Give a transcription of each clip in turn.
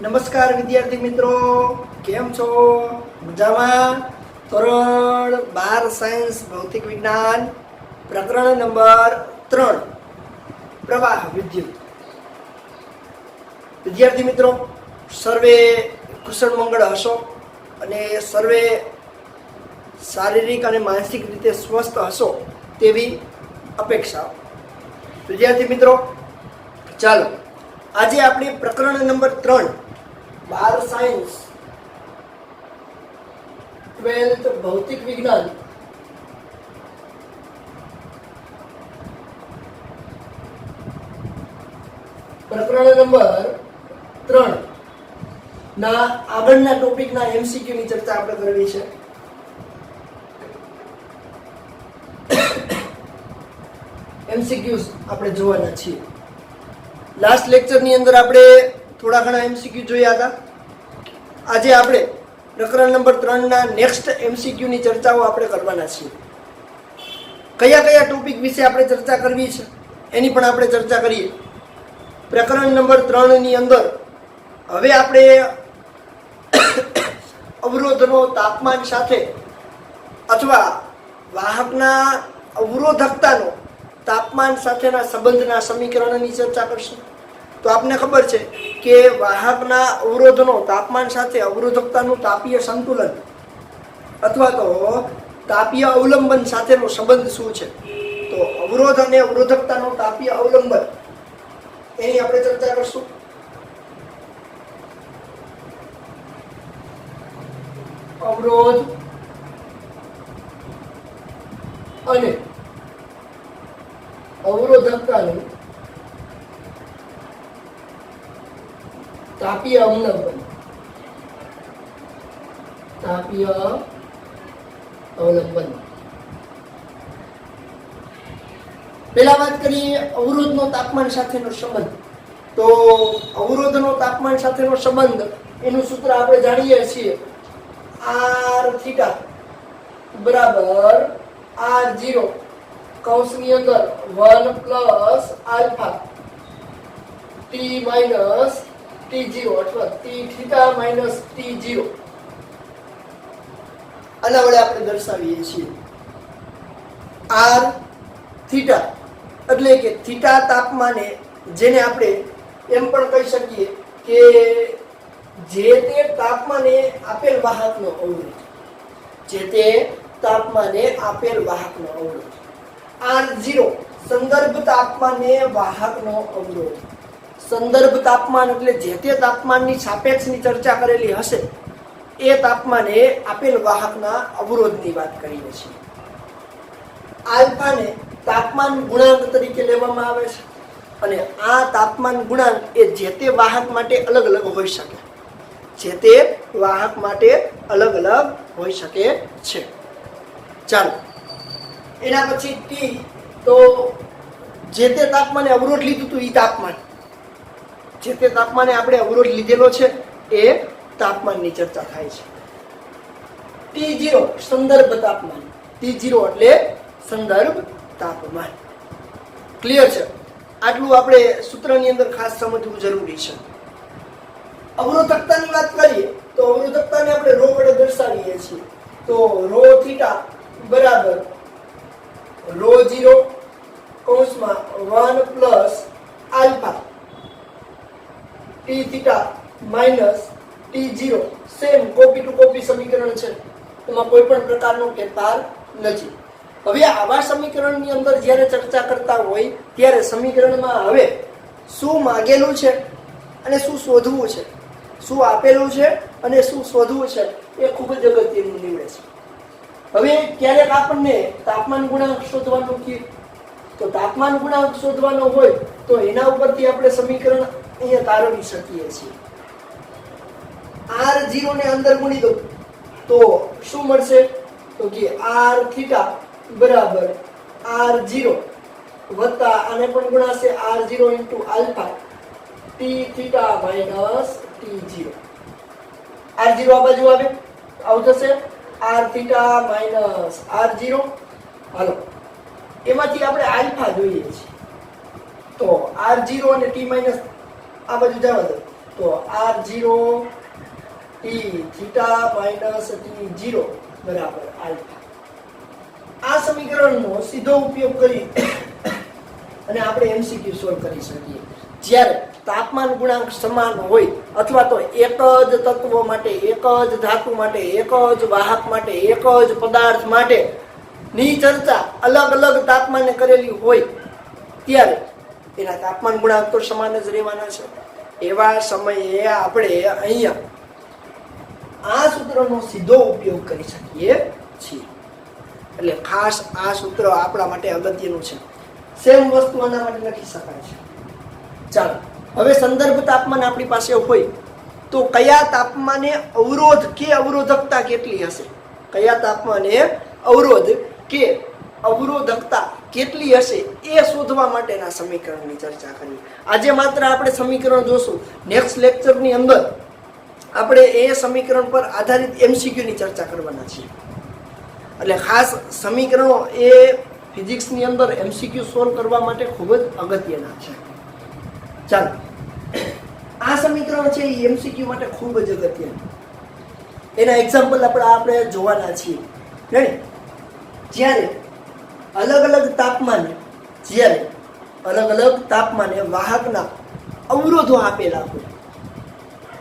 નમસ્કાર વિદ્યાર્થી મિત્રો, કેમ છો? મજામાં? ધોરણ 12 સાયન્સ ભૌતિક વિજ્ઞાન પ્રકરણ નંબર 3 પ્રવાહ વિદ્યુત. વિદ્યાર્થી મિત્રો, સર્વે કુશળ મંગળ હશો અને સર્વે શારીરિક અને માનસિક રીતે સ્વસ્થ હશો તેવી અપેક્ષા. વિદ્યાર્થી મિત્રો, ચાલો આજે આપણે પ્રકરણ નંબર 3 12 સાયન્સ 12th ભૌતિક વિજ્ઞાન પ્રકરણ નંબર 3 ના આગળના ટોપિકના એમસીક્યુ ની ચર્ચા આપણે કરવી છે. એમસીક્યુઝ આપણે જોવાના છીએ. લાસ્ટ લેક્ચર ની અંદર આપણે થોડા ઘણા એમસીક્યુ જોયા હતા. આજે આપણે પ્રકરણ નંબર 3 ના નેક્સ્ટ એમસીક્યુ ની ચર્ચાઓ આપણે કરવાના છીએ. કયા કયા ટોપિક વિશે આપણે ચર્ચા કરવી છે એની પણ આપણે ચર્ચા કરીએ. પ્રકરણ નંબર 3 ની અંદર હવે આપણે અવરોધનો તાપમાન સાથે અથવા વાહકના અવરોધકતાનો તાપમાન સાથેના સંબંધના સમીકરણની ચર્ચા કરશું. તો આપને ખબર છે કે વાહકના અવરોધનો તાપમાન સાથે અવરોધકતાનું તાપીય સંતુલન અથવા તો તાપીય અવલંબન સાથેનો સંબંધ શું છે. તો અવરોધ અને અવરોધકતાનો તાપીય અવલંબન એની આપણે ચર્ચા કરશું. અવરોધ અને અવરોધકતાનું તાપીય અવલંબન. તાપીય અવલંબન પહેલા વાત કરીએ અવરોધનો તાપમાન સાથેનો સંબંધ. તો અવરોધનો તાપમાન સાથેનો સંબંધ એનું સૂત્ર આપણે જાણીએ છીએ. r થીટા બરાબર r0 કૌંસની અંદર 1 plus alpha t minus t0 અથવા t થીટા માઇનસ t0 આના વડે આપણે દર્શાવીએ છીએ. r થીટા એટલે કે થીટા તાપમાને, જેને આપણે એમ પણ કહી શકીએ કે જે તે તાપમાને આપેલ વાહકનો અવરોધ. જે તે તાપમાને આપેલ વાહકનો અવરોધ. R0 સંદર્ભ તાપમાને વાહકનો અવરોધ. સંદર્ભ તાપમાન એટલે જે તે તાપમાનની સાપેક્ષની ચર્ચા કરેલી હશે એ તાપમાને આપેલ વાહકના અવરોધની વાત કરીએ છીએ. આલ્ફાને તાપમાન ગુણાંક તરીકે લેવામાં આવે છે અને આ તાપમાન ગુણાંક એ જે તે વાહક માટે અલગ અલગ હોઈ શકે. જે તે વાહક માટે અલગ અલગ હોઈ શકે છે. ચાલો એના પછી ટી, તો જે તે તાપમાને અવરોધ લીધું હતું એ તાપમાન, જે તે તાપમાને આપણે અવરોધ લીધેલો છે એ તાપમાનની ચર્ચા થાય છે. T0 સંદર્ભ તાપમાન. T0 એટલે સંદર્ભ તાપમાન. ક્લિયર છે? આટલું આપણે સૂત્રની અંદર ખાસ સમજવું જરૂરી છે. અવરોધકતાની વાત કરીએ તો અવરોધકતાને આપણે રો વડે દર્શાવીએ છીએ. તો રો થીટા બરાબર રો 0 કૌંસમાં 1 plus alpha T theta minus t0. Same copy to copy સમીકરણ છે, એમાં કોઈ પણ પ્રકારનો ફેરફાર નથી. હવે આવા સમીકરણની અંદર જ્યારે ચર્ચા કરતા હોય ત્યારે સમીકરણમાં હવે શું માગેલું છે અને શું શોધવું છે, શું આપેલું છે અને શું શોધવું છે એ ખૂબ જ અગત્યનું નીવડે છે. હવે ક્યારેક આપણને તાપમાન ગુણાંક શોધવાનું કહે તો તાપમાન ગુણાંક શોધવાનો હોય તો એના ઉપરથી આપણે સમીકરણ અહીંયા તારવી શકીએ છીએ. R0 ને અંદર ગુણી દો તો શું મળશે? તો કે r થીટા બરાબર r0 વત્તા આને પણ ગુણાશે r0 into alpha t theta minus t0. r0 આ બાજુ આવે આવું થશે r થીટા માઇનસ r0. હાલો એમાંથી આપણે આલ્ફા જોઈએ છીએ તો r0 અને t માઇનસ આ બાજુ જવા દો તો r r0 t theta minus t0 બરાબર આલ્ફા. આ સમીકરણનો સીધો ઉપયોગ કરી અને આપણે MCQ સોલ્વ કરી શકીએ. જ્યારે તાપમાન ગુણાંક સમાન હોય અથવા તો એક જ તત્વ માટે, એક જ ધાતુ માટે, એક જ વાહક માટે, એક જ પદાર્થ માટે ની ચર્ચા અલગ અલગ તાપમાને કરેલી હોય ત્યારે એના તાપમાન ગુણાંક તો સમાન જ રહેવાના છે. એવા સમયે આપણે અહીંયા આ સૂત્રનો સીધો ઉપયોગ કરી શકીએ છીએ. એટલે ખાસ આ સૂત્ર આપણા માટે અગત્યનું છે. સેમ વસ્તુ આના માટે લખી શકાય છે. ચાલો હવે સંદર્ભ તાપમાન આપણી પાસે હોય તો કયા તાપમાને અવરોધ કે અવરોધકતા કેટલી હશે, કયા તાપમાને અવરોધ કે અવરોધકતા કેટલી હશે એ શોધવા માટેના સમીકરણની ચર્ચા કરી. આજે માત્ર આપણે સમીકરણ જોશું. નેક્સ્ટ લેક્ચરની અંદર આપણે એ સમીકરણ પર આધારિત MCQ ની ચર્ચા કરવાના છીએ. એટલે ખાસ સમીકરણો એ ફિઝિક્સની અંદર MCQ સોલ્વ કરવા માટે ખૂબ જ અગત્યના છે. ચાલો આ સમીકરણ છે એ MCQ માટે ખૂબ જ અગત્યનું. એના એક્ઝામ્પલ આપણે જોવાના છીએ. જ્યારે અલગ અલગ તાપમાને વાહકના અવરોધો આપેલા હોય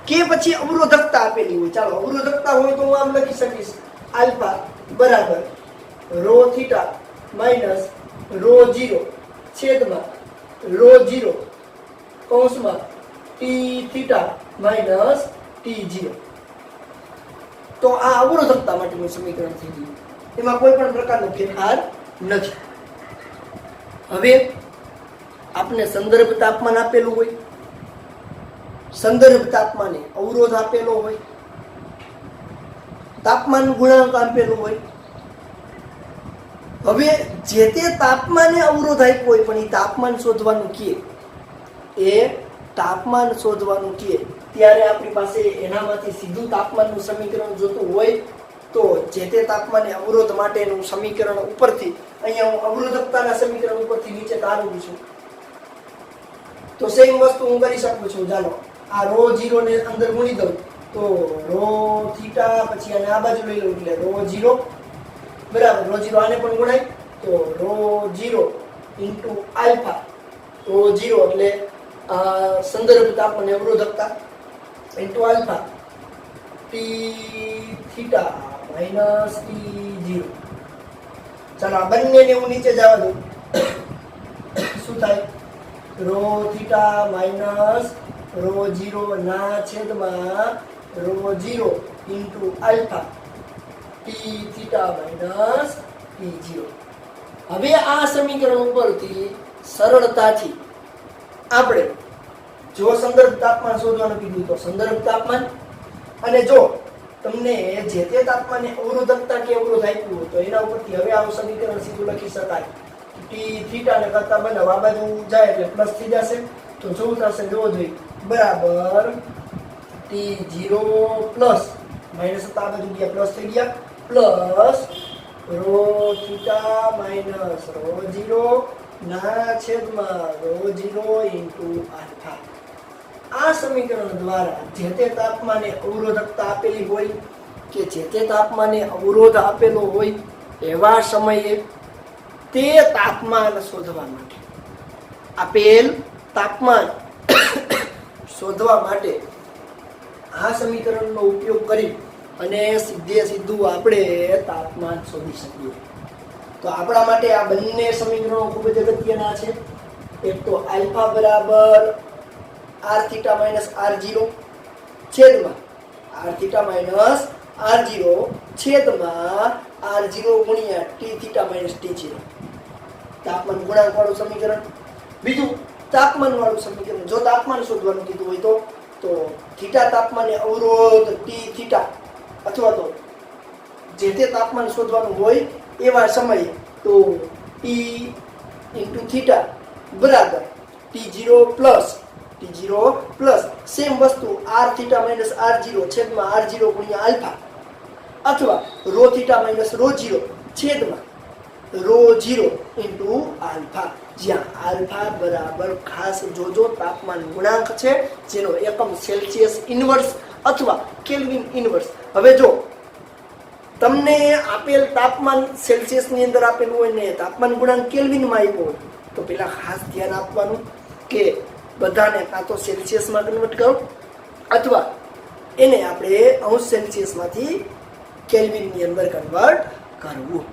કે પછી અવરોધકતા આપેલી હોય. ચાલો અવરોધકતા હોય તો હું આમ લખી શકીશ આલ્ફા બરાબર રો થીટા માઇનસ રો 0 છેદમાં રો 0 કૌંસમાં ટી થીટા માઇનસ t0. તો આ અવરોધકતા માટેનું સમીકરણ થઈ ગયું. એમાં કોઈ પણ પ્રકારનો ફેરફાર નથી. હવે આપને સંદર્ભ તાપમાન આપેલું હોય, સંદર્ભ તાપમાને અવરોધ આપેલો હોય, તાપમાન ગુણાંક આપેલું હોય. હવે જે તે તાપમાને અવરોધ આપ્યો હોય પણ એ તાપમાન શોધવાનું કહે, ત્યારે આપણી પાસે એનામાંથી સીધું તાપમાનનું સમીકરણ જોતું હોય તો જે તે તાપમાને અવરોધ માટેનું સમીકરણ ઉપરથી અહીંયા હું અવરોધકતાના સમીકરણ ઉપરથી નીચે તારવું છું તો સેમ વસ્તુ હું કરી શકું છું. ચાલો આ રો 0 ને અંદર ગુણી દઉં તો રો થીટા પછી આને આ બાજુ લઈ લઉં એટલે રો 0 બરાબર રો 0 આને પણ ગુણાય તો રો 0 ઇન્ટુ આલ્ફા. રો 0 એટલે સંદર્ભ તાપમાન અવરોધકતા into alpha T theta minus t0. ચાલો આ બંનેને હું નીચે જવા દઉં. શું થાય? રો થીટા માઇનસ રો 0 ના છેદમાં rho 0 into alpha T theta minus t0. હવે આ સમીકરણ ઉપરથી સરળતાથી આપણે જો સંદર્ભ તાપમાન શોધવાનું કીધું તો સંદર્ભ તાપમાન, અને જો તમને જે તે તાપમાને અવરોધકતા કે અવરોધ આપ્યું હોય તો એના ઉપરથી હવે આવું સમીકરણ સીધું લખી શકાય. ટી થીટા ને કરતા બનાવ આ બાજુ જાય એટલે પ્લસ થઈ જશે તો શું થશે જોવો જોઈએ બરાબર t0 પ્લસ માઇનસ આ બાજુ ગયા પ્લસ થઈ ગયા plus rho theta minus rho 0 ના છેદમાં રો 0 ઇન્ટુ આલ્ફા. આ સમીકરણ દ્વારા જે તે તાપમાને અવરોધકતા આપેલી હોય કે જે તે તાપમાને અવરોધ આપેલો હોય એવા સમયે તે તાપમાન શોધવા માટે આપેલ તાપમાન શોધવા માટે આ સમીકરણનો ઉપયોગ કરી અને સીધું આપણે તાપમાન શોધી શકીએ. તો આપણા માટે આ બંને સમીકરણો ખૂબ જ અગત્યના છે. એક તો આલ્ફા બરાબર r થીટા માઇનસ r0 છેદમાં r થીટા માઇનસ r0 છેદમાં r0 ગુણ્યા t થીટા માઇનસ t0. તાપમાન ગુણાંક વાળું સમીકરણ. બીજું તાપમાન વાળું સમીકરણ. જો તાપમાન શોધવાનું કીધું હોય તો થીટા તાપમાને અવરોધ t થીટા અથવા તો જે તે તાપમાન શોધવાનું હોય એવા સમયે તો t ઇન્ટુ થીટા બરાબર t0 પ્લસ સેમ વસ્તુ r થીટા માઇનસ r0 છેદમાં r0 ગુણ્યા આલ્ફા અથવા રો થીટા માઇનસ રો 0 છેદમાં રો 0 ઇન્ટુ આલ્ફા. જ્યાં આલ્ફા બરાબર ખાસ જોજો તાપમાન ગુણાંક છે જેનો એકમ સેલ્સિયસ ઇન્વર્સ અથવા કેલ્વિન ઇન્વર્સ. હવે જો તમને આપેલ તાપમાન સેલ્સિયસ ની અંદર આપેલું હોય ને તાપમાન ગુણાંક કેલ્વિનમાં આપ્યો હોય તો પેલા ખાસ ધ્યાન આપવાનું કે બધાને કાં તો સેલ્સિયસમાં કન્વર્ટ કરો અથવા એને આપણે અંશ સેલ્સિયસમાંથી કેલ્વિનની અંદર કન્વર્ટ કરવું.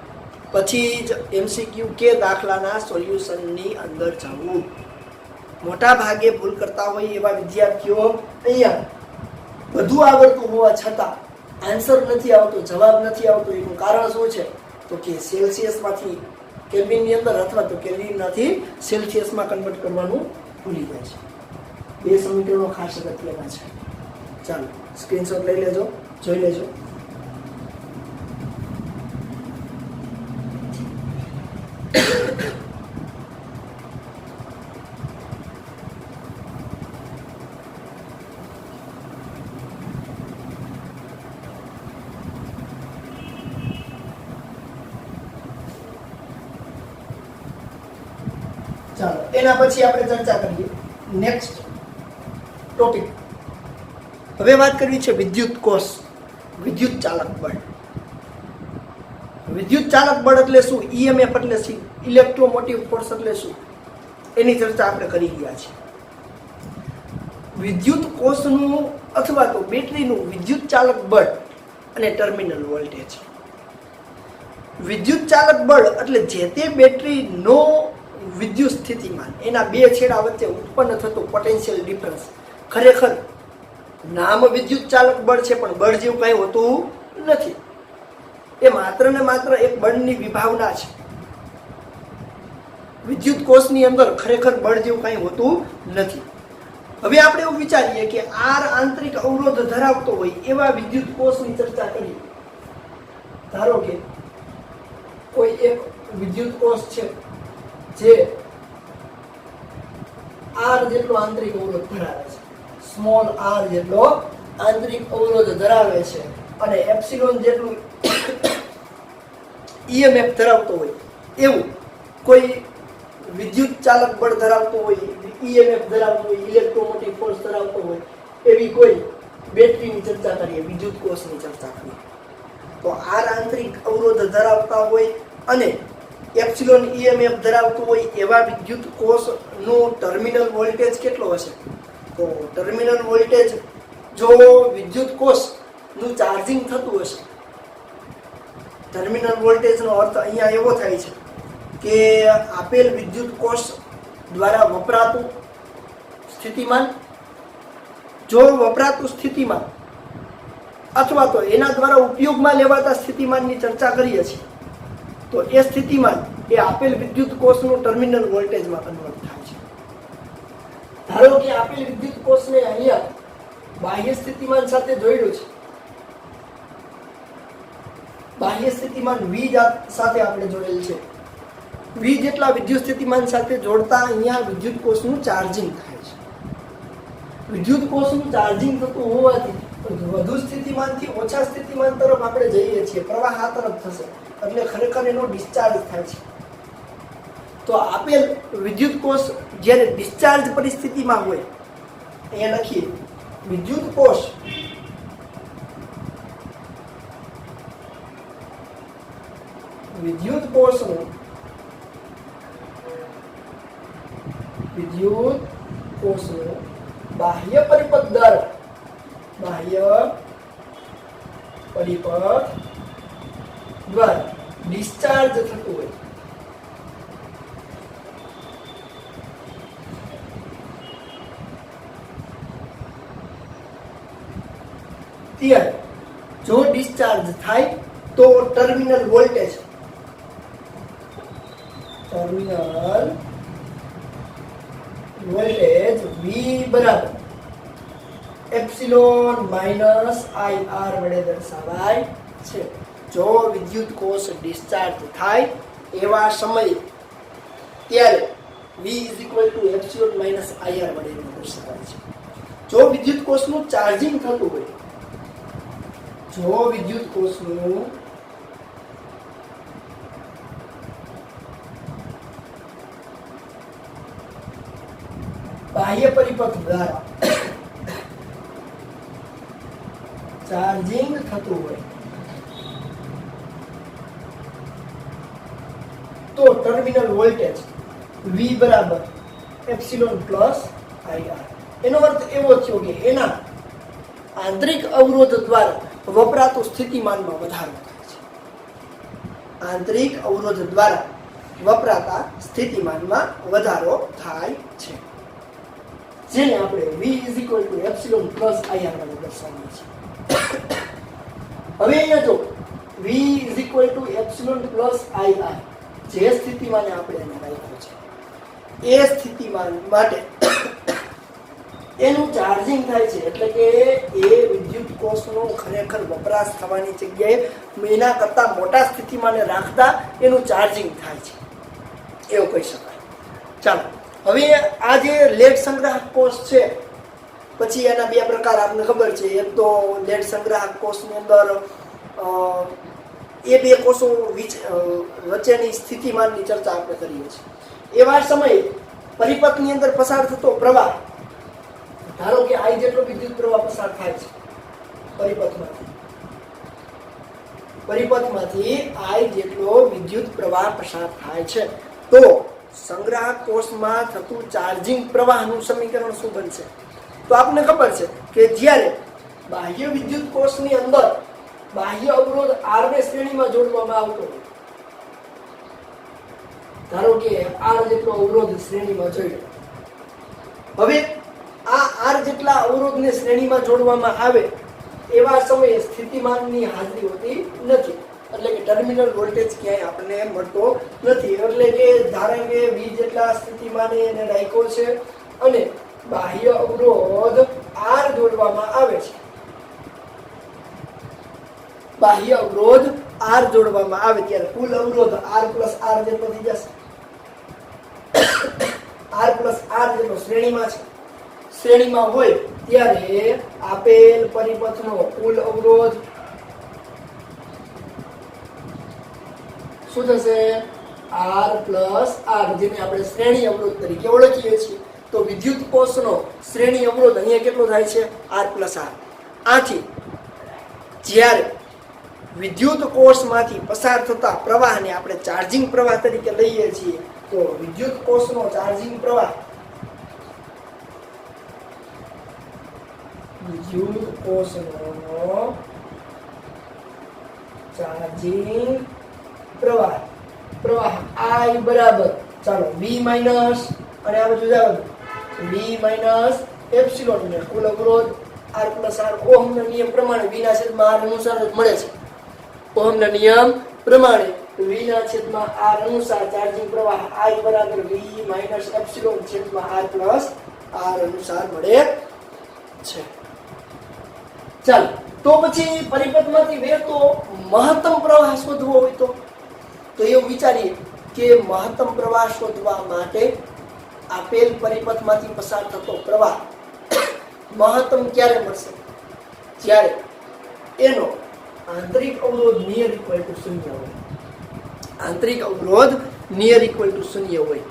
પછી જ એમસીક્યુ કે દાખલાના સોલ્યુશનની અંદર જવું. મોટા ભાગે ભૂલ કરતા હોય એવા વિદ્યાર્થીઓ અહીંયા બધું આવડતું હોવા છતાં આન્સર નથી આવતો, જવાબ નથી આવતો. એનું કારણ શું છે તો કે સેલ્સિયસમાંથી કેલ્વિનની અંદર અથવા તો કેલ્વિનમાંથી સેલ્સિયસમાં કન્વર્ટ કરવાનું ભૂલી જાય છે. બે સમીકરણો ખાસ અગત્યના છે. ચાલો સ્ક્રીનશોટ લઈ લેજો, જોઈ લેજો. ચાલો એના પછી આપણે ચર્ચા કરીએ નેક્સ્ટ ટોપિક. હવે વાત કરવી છે વિદ્યુત કોષ, વિદ્યુત ચાલક બળ. વિદ્યુત ચાલક બળ એટલે શું, ઈએમએફ એટલે શું, ઇલેક્ટ્રોમોટિવ ફોર્સ એટલે શું, એની ચર્ચા આપણે કરી ગયા છીએ. વિદ્યુત કોષનું અથવા તો બેટરીનું વિદ્યુત ચાલક બળ અને ટર્મિનલ વોલ્ટેજ. વિદ્યુત ચાલક બળ એટલે જે તે બેટરીનો વિદ્યુત સ્થિતિમાન, એના બે છેડા વચ્ચે ઉત્પન્ન થતું પોટેન્શિયલ ડિફરન્સ. ખરેખર નામ વિદ્યુત ચાલક બળ છે પણ બળ જેવું કંઈ હોતું નથી. એ માત્ર ને માત્ર એક બળની વિભાવના છે. વિદ્યુત કોષની અંદર ખરેખર બળ જેવું કંઈ હોતું નથી. હવે આપણે એવું વિચારીએ કે આર આંતરિક અવરોધ ધરાવતો હોય એવા વિદ્યુત કોષની ચર્ચા કરીએ. ધારો કે કોઈ એક વિદ્યુત કોષ છે જે આર જેટલો આંતરિક અવરોધ ધરાવે છે, સ્મોલ આર જેટલો આંતરિક અવરોધ ધરાવે છે અને એપ્સિલોન જેટલું ઈએમએફ ધરાવતો હોય એવું કોઈ વિદ્યુત ચાલક બળ ધરાવતો હોય, ઈએમએફ ધરાવતો હોય, ઇલેક્ટ્રોમોટિવ ફોર્સ ધરાવતો હોય એવી કોઈ બેટરીની ચર્ચા કરીએ, વિદ્યુત કોષની ચર્ચા કરીએ તો આર આંતરિક અવરોધ ધરાવતા હોય અને એપ્સિલોન ઈએમએફ ધરાવતું હોય એવા વિદ્યુત કોષનું ટર્મિનલ વોલ્ટેજ કેટલો હશે? તો ટર્મિનલ વોલ્ટેજ જો વિદ્યુત કોષનું ચાર્જિંગ થતું હશે, ટર્મિનલ વોલ્ટેજનો અર્થ અહીંયા એવો થાય છે કે આપેલ વિદ્યુત કોષ દ્વારા વપરાતું સ્થિતિમાન, જો વપરાતું સ્થિતિમાન અથવા તો એના દ્વારા ઉપયોગમાં લેવાતા સ્થિતિમાનની ચર્ચા કરીએ છીએ તો એ સ્થિતિમાન એ આપેલ વિદ્યુત કોષનું ટર્મિનલ વોલ્ટેજમાં કન્વર્ટ થાય છે. ધારો કે આપેલ વિદ્યુત કોષને અહીંયા બાહ્ય સ્થિતિમાન સાથે જોડ્યું છે, બાહ્ય સ્થિતિમાન V સાથે આપણે જોડેલ છે. V જેટલા વિદ્યુત સ્થિતિમાન સાથે જોડતા અહીંયા વિદ્યુત કોષનું ચાર્જિંગ થાય છે. વિદ્યુત કોષનું ચાર્જિંગ થતું હોવાથી વધુ સ્થિતિમાનથી ઓછા સ્થિતિમાન તરફ આપણે જઈએ છીએ, પ્રવાહ આ તરફ થશે એટલે ખરેખર એનો ડિસ્ચાર્જ થાય છે. તો આપેલ વિદ્યુત કોષ જ્યારે ડિસ્ચાર્જ પરિસ્થિતિમાં હોય, અહીંયા લખીએ વિદ્યુત કોષ બાહ્ય પરિપથ દ્વારા ડિસ્ચાર્જ થતું હોય ત્યારે જો ડિસ્ચાર્જ થાય તો ટર્મિનલ વોલ્ટેજ V બરાબર એપ્સિલોન માઇનસ IR વડે દર્શાવાય છે. જો વિદ્યુત કોષ ડિસ્ચાર્જ થાય એવા સમયે ત્યારે V એપ્સિલોન માઇનસ IR વડે દર્શાવાય છે. જો વિદ્યુત કોષનું ચાર્જિંગ થતું હોય, જો વિદ્યુત કોષનું બાહ્ય પરિપથ દ્વારા ચાર્જિંગ થતું હોય તો ટર્મિનલ વોલ્ટેજ V બરાબર એપ્સિલોન પ્લસ IR. એનો અર્થ એવો થયો કે એના આંતરિક અવરોધ દ્વારા વપરાતું સ્થિતિમાનમાં વધારો થાય છે. આંતરિક અવરોધ દ્વારા વપરાતા સ્થિતિમાનમાં વધારો થાય છે, જેને આપણે V એપ્સિલોન પ્લસ IR વડે દર્શાવીએ છીએ. હવે અહીંયા જો V એપ્સિલોન પ્લસ IR જે સ્થિતિમાને આપણે એને રાખ્યો છે એ સ્થિતિમાન માટે એનું ચાર્જિંગ થાય છે, એટલે કે એ વિદ્યુત કોષનો ખરેખર વપરાશ થવાની જગ્યાએ એના કરતા મોટા સ્થિતિમાને રાખતા એનું ચાર્જિંગ થાય છે, એવું કહી શકાય. ચાલો હવે આ જે લેડ સંગ્રાહક કોષ છે, પછી એના બે પ્રકાર આપણને ખબર છે. એક તો લેડ સંગ્રાહક કોષની અંદર એ બે કોષો વચ્ચેની સ્થિતિમાનની ચર્ચા આપણે કરીએ છીએ. એવા સમયે પરિપથની અંદર પસાર થતો પ્રવાહ, ધારો કે I જેટલો વિદ્યુત પ્રવાહ પસાર થાય છે પરિપથમાંથી I જેટલો વિદ્યુત પ્રવાહ પસાર થાય છે, તો સંગ્રાહક કોષમાં થતું ચાર્જિંગ પ્રવાહનું સમીકરણ શું બનશે? તો આપણને ખબર છે કે જ્યારે બાહ્ય વિદ્યુત કોષની અંદર બાહ્ય અવરોધ R ને શ્રેણીમાં જોડવામાં આવતો, ધારો કે R જેટલો અવરોધ શ્રેણીમાં જોડ્યો. હવે આ R જેટલા અવરોધને શ્રેણીમાં જોડવામાં આવે એવા સમયે સ્થિતિમાનની હાજરી હોતી નથી, એટલે કે ટર્મિનલ વોલ્ટેજ ક્યાંય આપણને મળતો નથી. એટલે કે ધારો કે V જેટલા સ્થિતિમાને એને રાખ્યો છે અને બાહ્ય અવરોધ R જોડવામાં આવે છે. બાહ્ય અવરોધ R જોડવામાં આવે ત્યારે કુલ અવરોધ R પ્લસ R જેટલો થઈ જશે. R પ્લસ R જેટલો શ્રેણીમાં છે. શ્રેણીમાં હોય ત્યારે આપેલ પરિપથનો કુલ અવરોધ શું થશે? R પ્લસ R, જેને આપણે શ્રેણી અવરોધ તરીકે ઓળખીએ છીએ. તો વિદ્યુત કોષનો શ્રેણી અવરોધ અહીંયા કેટલો થાય છે? R plus R. આથી જ્યારે વિદ્યુત કોષમાંથી પસાર થતા પ્રવાહને આપણે ચાર્જિંગ પ્રવાહ તરીકે લઈએ છીએ, તો વિદ્યુત કોષનો ચાર્જિંગ પ્રવાહ પ્રવાહ I બરાબર, ચાલો V માઇનસ અને આ બધું જાવ V માઇનસ એપ્સિલોન ને કુલ અવરોધ R પ્લસ R ઓહમના નિયમ પ્રમાણે V ના છેદમાં R અનુસાર જ મળે છે. ઓહમના નિયમ પ્રમાણે V ના છેદમાં R અનુસાર ચાર્જિંગ પ્રવાહ I બરાબર V માઇનસ એપ્સિલોન છેદમાં R પ્લસ R અનુસાર મળે છે. ચાલો તો પછી પરિપથમાંથી વહેતો મહત્તમ પ્રવાહ શોધવો હોય તો એવું વિચારીએ કે મહત્તમ પ્રવાહ શોધવા માટે આપેલ પરિપથમાંથી પસાર થતો પ્રવાહ મહત્તમ ક્યારે મળશે? જ્યારે એનો આંતરિક અવરોધ નિયર ઇક્વલ ટુ 0 હોય. આંતરિક અવરોધ નિયર ઇક્વલ ટુ 0 હોય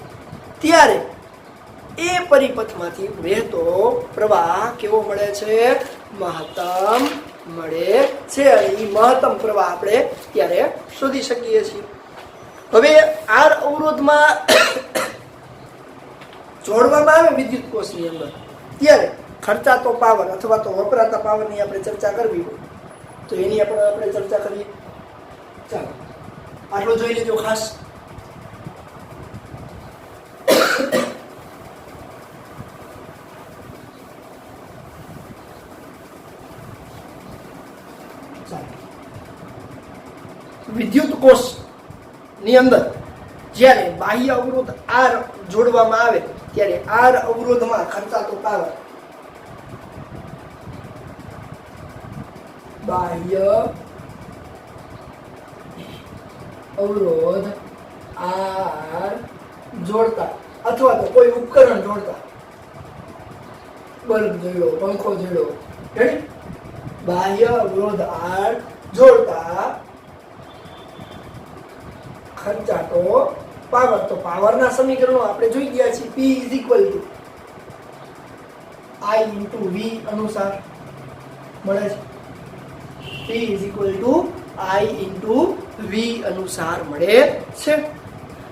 ત્યારે એ પરિપથમાંથી વહેતો પ્રવાહ કેવો મળે છે? મહત્તમ મળે છે. અને એ મહત્તમ પ્રવાહ આપણે ત્યારે શોધી શકીએ છીએ. હવે R અવરોધમાં જોડવામાં આવે વિદ્યુત કોષની અંદર ત્યારે ખર્ચાતો પાવર અથવા તો વપરાતા પાવરની આપણે ચર્ચા કરવી હોય તો એની આપણે ચર્ચા કરીએ. ચાલો આટલું જોઈ લેજો ખાસ. વિદ્યુત કોષ ની અંદર જ્યારે બાહ્ય અવરોધ R જોડવામાં આવે ત્યારે R અવરોધમાં ખર્ચાતો પાવર બાહ્ય અવરોધ R જોડતા અથવા તો કોઈ ઉપકરણ જોડતા, બલ્બ જોડ્યો, પંખો જોડ્યો, બાહ્ય અવરોધ R જોડતા ખર્ચાતો પાવર. તો પાવરના સમીકરણો આપણે જોઈ ગયા છે. P I into V અનુસાર મળે છે. P is equal to I into V અનુસાર મળે છે.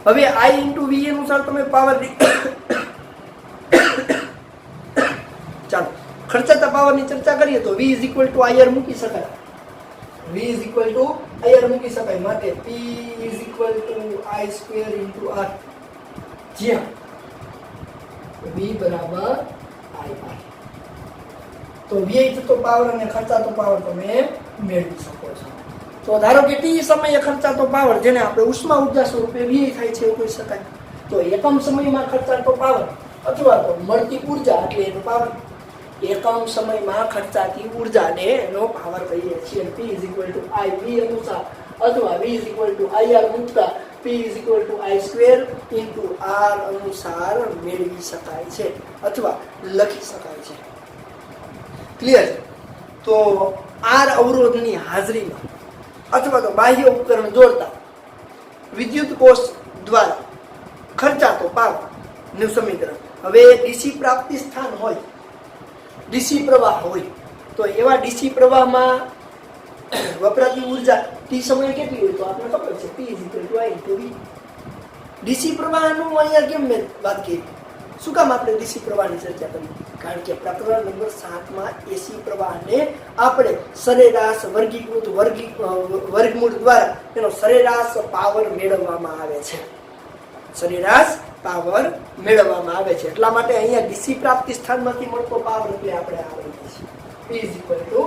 હવે I into V અનુસાર તમે પાવર ચાલો ખર્ચાતા પાવરની ચર્ચા કરીએ તો V is equal to IR મૂકી શકાય. V is equal to IR મૂકી શકાય માટે P is equal to I square into R, જ્યાં V બરાબર IR. તો વ્યય થતો પાવર અને ખર્ચાતો પાવર તમે મેળવી શકો છો. તો ધારો કે T સમયે ખર્ચાતો પાવર જેને આપણે ઉષ્મા ઉર્જા સ્વરૂપે વ્યય થાય છે એવું કહી શકાય. તો એકમ સમયમાં ખર્ચાતો પાવર અથવા તો મળતી ઉર્જા એટલે એનો પાવર. એકમ સમયમાં ખર્ચાતી ઉર્જાને એનો પાવર કહીએ છીએ. P is equal to IV અનુસાર અથવા V is equal to IR મૂકતા P is equal to I square into R અનુસાર મેળવી શકાય છે અથવા લખી શકાય છે. ક્લિયર? તો R અવરોધની હાજરીમાં અથવા તો બાહ્ય ઉપકરણ જોડતા વિદ્યુત કોષ દ્વારા ખર્ચાતો પાવરનું સમીકરણ. હવે ડીસી પ્રાપ્તિ સ્થાન હોય, ડીસી પ્રવાહ હોય, તો એવા ડીસી પ્રવાહમાં વપરાતી ઉર્જા T સમયે કેટલી હોય તો આપણે ખબર છે P is equal to I into V. DC પ્રવાહનું અહીંયા કેમ મેં વાત કરી? શું કામ આપણે ડીસી પ્રવાહની ચર્ચા કરી? કારણ કે પ્રકરણ નંબર 7 માં એસી પ્રવાહને આપણે સરેરાશ વર્ગમૂળ દ્વારા એનો સરેરાશ પાવર મેળવવામાં આવે છે. સરેરાશ પાવર મેળવવામાં આવે છે. એટલા માટે અહીંયા ડીસી પ્રાપ્તિ સ્થાનમાંથી મળતો પાવર એટલે આપણે આવડીએ છીએ P is equal to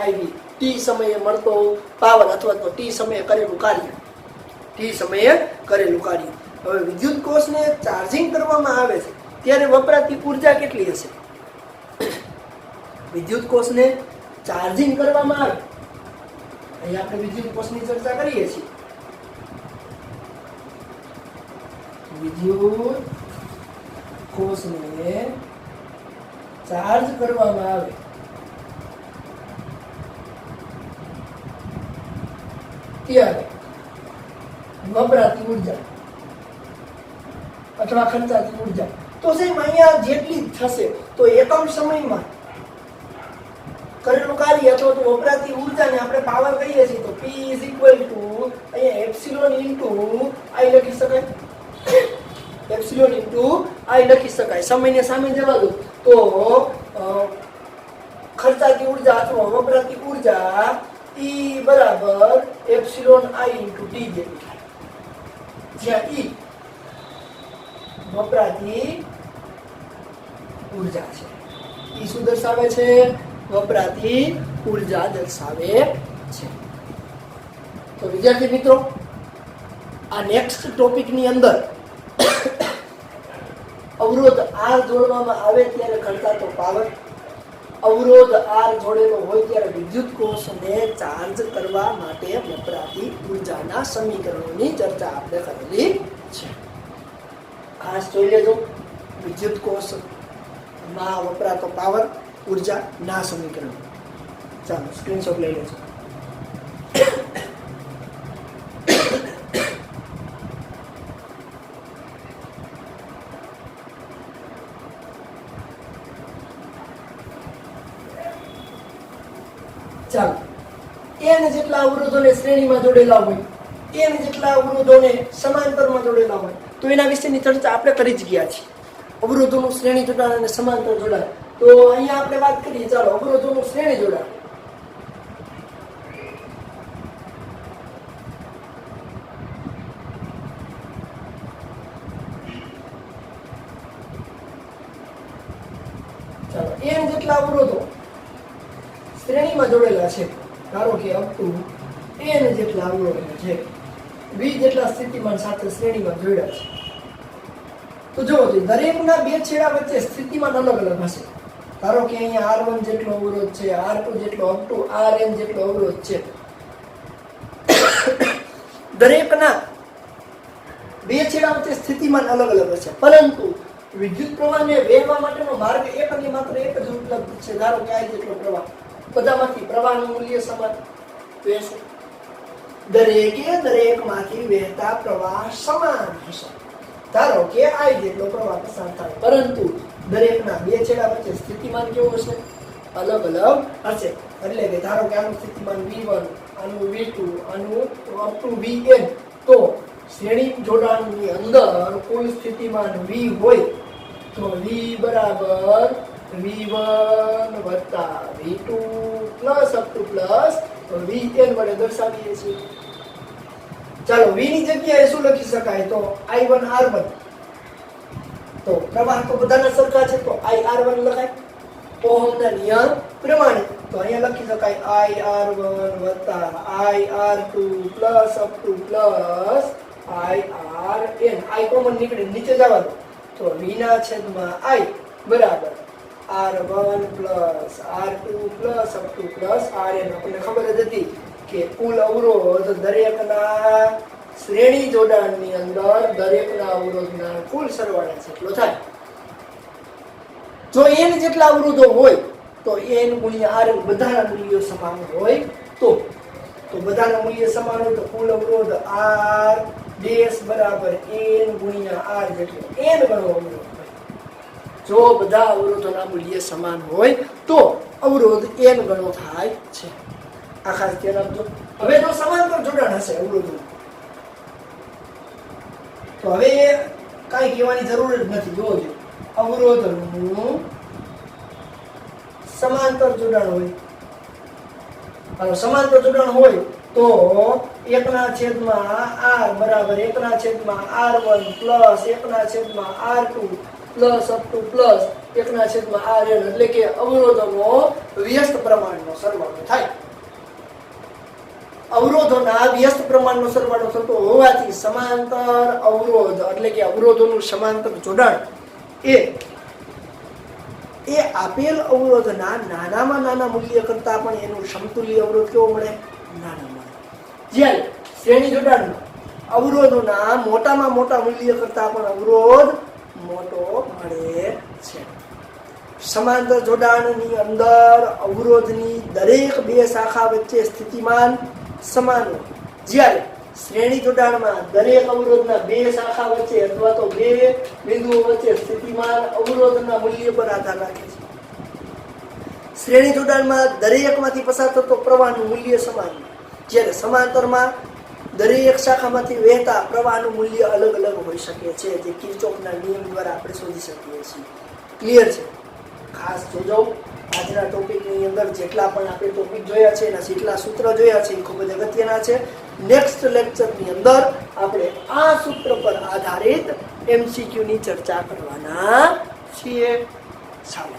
IV. T સમયે મળતો પાવર અથવા તો T સમયે કરેલું કાર્ય. T સમયે કરેલું કાર્ય. હવે વિદ્યુત કોષને ચાર્જિંગ કરવામાં આવે છે ત્યારે વપરાતી ઉર્જા કેટલી હશે? વિદ્યુત કોષને ચાર્જિંગ કરવામાં આવે, અહીં આપણે વિદ્યુત કોષની ચર્ચા કરીએ છીએ. વિદ્યુત કોષને ચાર્જ કરવામાં આવે ત્યારે વપરાતી ઉર્જા અથવા ખર્ચાતી ઉર્જા તો સાહેબ અહીંયા જેટલી થશે તો એકમ સમયમાં કરેલું કાર્ય અથવા તો વપરાતી ઉર્જાને આપણે પાવર કહીએ છીએ. તો P is equal to અહીંયા એપ્સિલોન ઇન્ટુ I લખી શકાય. એપ્સિલોન ઇન્ટુ I લખી શકાય. સમયને સામે જવા દો તો ખર્ચાતી ઉર્જા અથવા વપરાતી ઉર્જા E બરાબર એપ્સિલોન I ઇન્ટુ T જેટલી થાય, જ્યાં E વપરાતી ઉર્જા છે. E શું દર્શાવે છે? વપરાતી ઉર્જા દર્શાવે છે. તો વિદ્યાર્થી મિત્રો, આ નેક્સ્ટ ટોપિકની અંદર અવરોધ R જોડવામાં આવે ત્યારે ખર્ચાતો પાવર, અવરોધ R જોડેલો હોય ત્યારે વિદ્યુત કોષને ચાર્જ કરવા માટે વપરાતી ઉર્જાના સમીકરણોની ચર્ચા આપણે કરેલી છે. ખાસ જોઈ લેજો વિદ્યુત કોષમાં વપરાતો પાવર, ઉર્જા ના સમીકરણ. ચાલો સ્ક્રીનશોટ લઈ લેજો. ચાલો n જેટલા અવરોધોને શ્રેણીમાં જોડેલા હોય, n જેટલા અવરોધોને સમાંતરમાં જોડેલા હોય તો એના વિશેની ચર્ચા આપણે કરી જ ગયા છીએ. અવરોધોનું શ્રેણી જોડાણ અને સમાંતર જોડાણ. તો અહીંયા આપણે વાત કરીએ. ચાલો અવરોધોનું શ્રેણી જોડાણ. ચાલો n જેટલા અવરોધો શ્રેણીમાં જોડેલા છે. ધારો કે અપ ટુ n જેટલા અવરોધો છે, v જેટલા સ્થિતિમાન સાથે શ્રેણીમાં જોડ્યા છે. તો જો દરેકના બે છેડા વચ્ચે સ્થિતિમાન અલગ અલગ હશે. ધારો કે અહીંયા R1 જેટલો અવરોધ છે, R2 જેટલો અપ ટુ Rn જેટલો અવરોધ છે. દરેકના બે છેડા વચ્ચે સ્થિતિમાન અલગ અલગ હશે, પરંતુ વિદ્યુત પ્રવાહને વહેવા માટેનો માર્ગ એક અને માત્ર એક જ ઉપલબ્ધ છે. ધારો કે I જેટલો પ્રવાહ, બધામાંથી પ્રવાહનું મૂલ્ય સમાન રહેશે. દરેકમાંથી વહેતા પ્રવાહ સમાન હશે. ધારો કે I જેટલો પ્રવાહ પસાર થાય, પરંતુ દરેકના બે છેડા વચ્ચે સ્થિતિમાન કેવું હશે? અલગ અલગ હશે. એટલે કે ધારો કે આનું સ્થિતિમાન v1, આનું v2, આનું અપ ટુ vn, તો શ્રેણી જોડાણની અંદર કુલ સ્થિતિમાન v હોય તો v બરાબર v1 વત્તા v2 plus up to plus vn વડે દર્શાવીએ છીએ. ચાલો v ની જગ્યાએ શું લખી શકાય? તો i1 r1. તો પ્રવાહ તો બધાના સરખા છે તો ir1 લખાય ઓહમના નિયમ પ્રમાણે. તો અહીંયા લખી શકાય ir1 વત્તા ir2 plus up to plus irn. i common નીકળે નીચે જવા દો તો v ના છેદમાં i બરાબર r1 plus r2 plus up to plus rn. આપણને ખબર જ હતી કે કુલ અવરોધ દરેકના શ્રેણી જોડાણની અંદર દરેકના અવરોધના કુલ સરવાળા જેટલો થાય. જો n જેટલા અવરોધો હોય તો n ગુણ્યા r બધાના મૂલ્યો સમાન હોય તો બધાના મૂલ્ય સમાન હોય તો કુલ અવરોધ r ડેશ બરાબર n ગુણ્યા r જેટલો n ગણો અવરોધ હોય. જો બધા અવરોધોના મૂલ્ય સમાન હોય તો અવરોધ n ગણો થાય છે. આ ખાસ ધ્યાન આપજો. હવે જો સમાંતર જોડાણ હશે અવરોધો તો હવે કાંઈ કહેવાની જરૂર જ નથી. જોજો અવરોધનું સમાંતર જોડાણ હોય, સમાંતર જોડાણ હોય તો 1/r બરાબર 1/r1 plus 1/r2 plus up to plus 1/rn. એટલે કે અવરોધોનો વ્યસ્ત પ્રમાણનો સરવાળો થાય. અવરોધોના વ્યસ્ત પ્રમાણનો સરવાળો થતો હોવાથી સમાંતર અવરોધ એટલે કે અવરોધોનું સમાંતર જોડાણ એ આપેલ અવરોધના નાનામાં નાના મૂલ્ય કરતા પણ એનું સમતુલ્ય અવરોધ કેવો મળે? નાના મળે. જ્યારે શ્રેણી જોડાણમાં અવરોધોના મોટામાં મોટા મૂલ્ય કરતા પણ અવરોધ મોટો મળે છે. સમાંતર જોડાણની અંદર અવરોધની દરેક બે શાખા વચ્ચે સ્થિતિમાન સમાન હોય. જ્યારે શ્રેણી જોડાણમાં દરેક અવરોધના બે શાખા વચ્ચે અથવા તો બે બિંદુઓ વચ્ચે સ્થિતિમાન અવરોધના મૂલ્ય પર આધાર રાખે છે. શ્રેણી જોડાણમાં દરેકમાંથી પસાર થતો પ્રવાહનું મૂલ્ય સમાન, જ્યારે સમાંતરમાં દરેક શાખામાંથી વહેતા પ્રવાહનું મૂલ્ય અલગ અલગ હોઈ શકે છે, જે કિર્ચોફના નિયમ દ્વારા આપણે શોધી શકીએ છીએ. ક્લિયર છે? ખાસ જોજો. આજના ટોપિકની અંદર જેટલા પણ આપણે ટોપિક જોયા છે એના જેટલા સૂત્ર જોયા છે એ ખૂબ જ અગત્યના છે. નેક્સ્ટ લેક્ચરની અંદર આપણે આ સૂત્ર પર આધારિત MCQ ની ચર્ચા કરવાના છીએ. ચાલો.